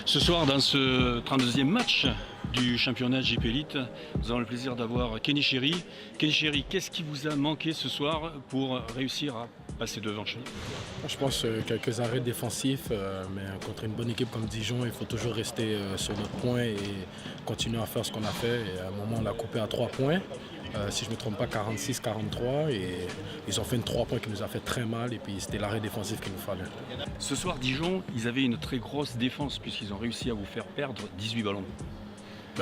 Ce soir, dans ce 32e match du championnat JP Elite, nous avons le plaisir d'avoir Kenny Chéri. Kenny Chéri, qu'est-ce qui vous a manqué ce soir pour réussir à passer devant chez nous? Je pense quelques arrêts défensifs, mais contre une bonne équipe comme Dijon, il faut toujours rester sur notre point et continuer à faire ce qu'on a fait. Et à un moment, on l'a coupé à 3 points. Si je ne me trompe pas, 46-43, et ils ont fait une 3 points qui nous a fait très mal, et puis c'était l'arrêt défensif qu'il nous fallait. Ce soir, Dijon, ils avaient une très grosse défense puisqu'ils ont réussi à vous faire perdre 18 ballons.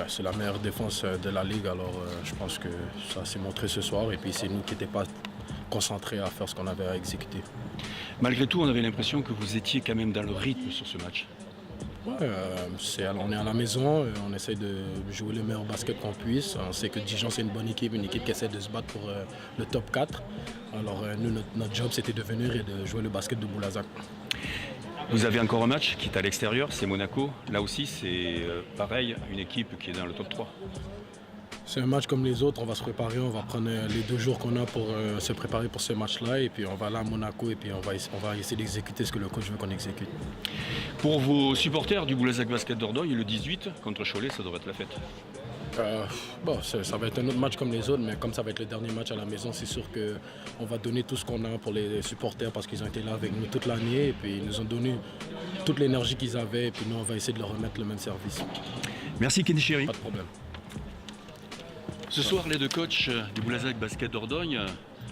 C'est la meilleure défense de la Ligue, alors je pense que ça s'est montré ce soir, et puis c'est nous qui n'étions pas concentrés à faire ce qu'on avait à exécuter. Malgré tout, on avait l'impression que vous étiez quand même dans le rythme sur ce match. Ouais, on est à la maison, on essaie de jouer le meilleur basket qu'on puisse. On sait que Dijon, c'est une bonne équipe, une équipe qui essaie de se battre pour le top 4. Alors nous, notre job, c'était de venir et de jouer le basket de Boulazac. Vous avez encore un match qui est à l'extérieur, c'est Monaco. Là aussi, c'est pareil, une équipe qui est dans le top 3. C'est un match comme les autres, on va se préparer, on va prendre les 2 jours qu'on a pour se préparer pour ce match-là, et puis on va là à Monaco, et puis on va essayer d'exécuter ce que le coach veut qu'on exécute. Pour vos supporters du Boulazac Basket d'Ordogne, le 18 contre Cholet, ça devrait être la fête. Ça va être un autre match comme les autres, mais comme ça va être le dernier match à la maison, c'est sûr qu'on va donner tout ce qu'on a pour les supporters parce qu'ils ont été là avec nous toute l'année, et puis ils nous ont donné toute l'énergie qu'ils avaient, et puis nous on va essayer de leur remettre le même service. Merci Kenny Chéri. Pas de problème. Ce soir, les 2 coachs du Boulazac Basket d'Ordogne,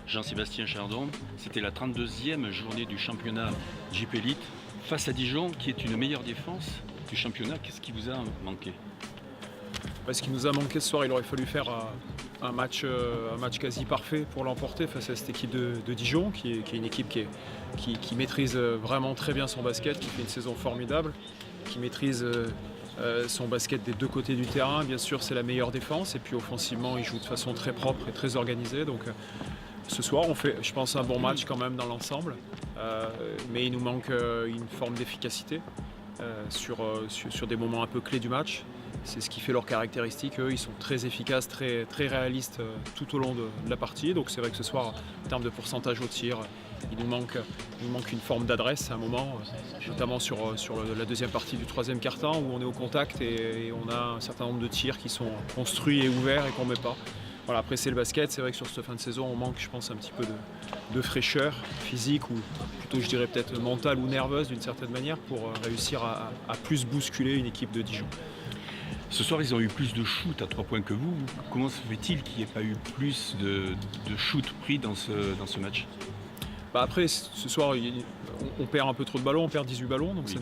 Jean-Sébastien Chardon, c'était la 32e journée du championnat JP Elite face à Dijon, qui est une meilleure défense du championnat. Qu'est-ce qui vous a manqué? Ce qui nous a manqué ce soir, il aurait fallu faire un match quasi parfait pour l'emporter face à cette équipe de Dijon, qui est une équipe qui maîtrise vraiment très bien son basket, qui fait une saison formidable, qui maîtrise son basket des 2 côtés du terrain. Bien sûr, c'est la meilleure défense, et puis offensivement, il joue de façon très propre et très organisée. Donc ce soir, on fait, je pense, un bon match quand même dans l'ensemble, mais il nous manque une forme d'efficacité sur des moments un peu clés du match. C'est ce qui fait leur caractéristique. Eux, ils sont très efficaces, très, très réalistes tout au long de la partie. Donc c'est vrai que ce soir, en termes de pourcentage au tir, il nous manque une forme d'adresse à un moment, notamment sur la deuxième partie du 3e quart-temps, où on est au contact et on a un certain nombre de tirs qui sont construits et ouverts et qu'on ne met pas. Voilà, après c'est le basket, c'est vrai que sur cette fin de saison, on manque, je pense, un petit peu de fraîcheur physique, ou plutôt je dirais peut-être mentale ou nerveuse d'une certaine manière, pour réussir à plus bousculer une équipe de Dijon. Ce soir, ils ont eu plus de shoot à 3 points que vous. Comment se fait-il qu'il n'y ait pas eu plus de shoot pris dans ce match? Après, ce soir, on perd un peu trop de ballons, on perd 18 ballons, donc oui.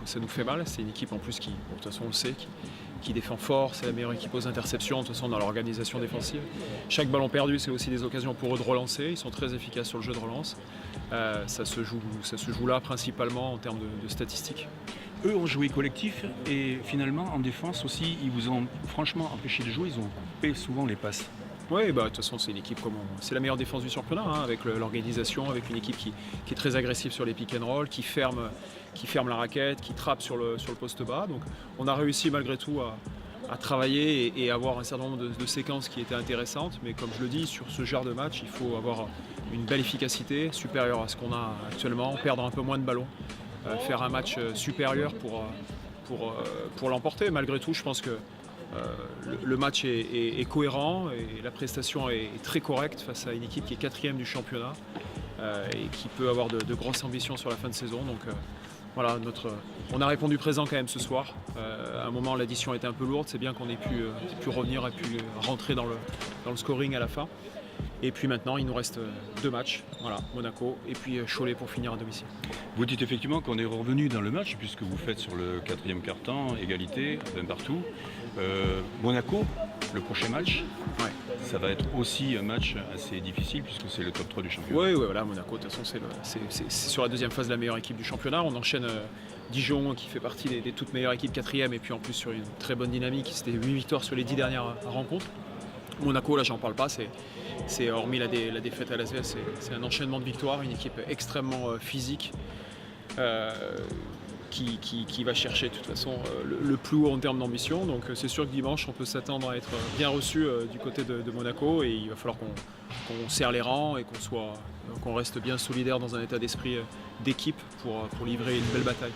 ça nous fait mal. C'est une équipe en plus qui, de toute façon on le sait, qui défend fort, c'est la meilleure équipe aux interceptions, de toute façon dans l'organisation défensive. Chaque ballon perdu, c'est aussi des occasions pour eux de relancer, ils sont très efficaces sur le jeu de relance. Ça se joue là principalement en termes de statistiques. Eux ont joué collectif, et finalement en défense aussi, ils vous ont franchement empêché de jouer, ils ont coupé souvent les passes. Oui, de toute façon, c'est une équipe c'est la meilleure défense du championnat, avec l'organisation, avec une équipe qui est très agressive sur les pick and roll, qui ferme la raquette, qui trappe sur le poste bas. Donc on a réussi malgré tout à travailler et avoir un certain nombre de séquences qui étaient intéressantes. Mais comme je le dis, sur ce genre de match, il faut avoir une belle efficacité supérieure à ce qu'on a actuellement, perdre un peu moins de ballons, faire un match supérieur pour l'emporter. Malgré tout, je pense que le match est cohérent et la prestation est très correcte face à une équipe qui est 4e du championnat et qui peut avoir de grosses ambitions sur la fin de saison. Donc voilà, on a répondu présent quand même ce soir. À un moment, l'addition était un peu lourde, c'est bien qu'on ait pu revenir et pu rentrer dans le scoring à la fin. Et puis maintenant, il nous reste 2 matchs, voilà, Monaco et puis Cholet pour finir à domicile. Vous dites effectivement qu'on est revenu dans le match, puisque vous faites sur le 4e quart-temps, égalité, un partout. Monaco, le prochain match, ouais. Ça va être aussi un match assez difficile, puisque c'est le top 3 du championnat. Oui, voilà, Monaco, de toute façon, c'est sur la 2e phase de la meilleure équipe du championnat. On enchaîne Dijon, qui fait partie des toutes meilleures équipes, 4e, et puis en plus sur une très bonne dynamique. C'était 8 victoires sur les 10 dernières rencontres. Monaco, là, j'en parle pas, c'est hormis la défaite à l'ASVEL, c'est un enchaînement de victoires, une équipe extrêmement physique, qui va chercher de toute façon le plus haut en termes d'ambition. Donc c'est sûr que dimanche, on peut s'attendre à être bien reçu du côté de Monaco, et il va falloir qu'on serre les rangs et qu'on reste bien solidaire dans un état d'esprit d'équipe pour livrer une belle bataille.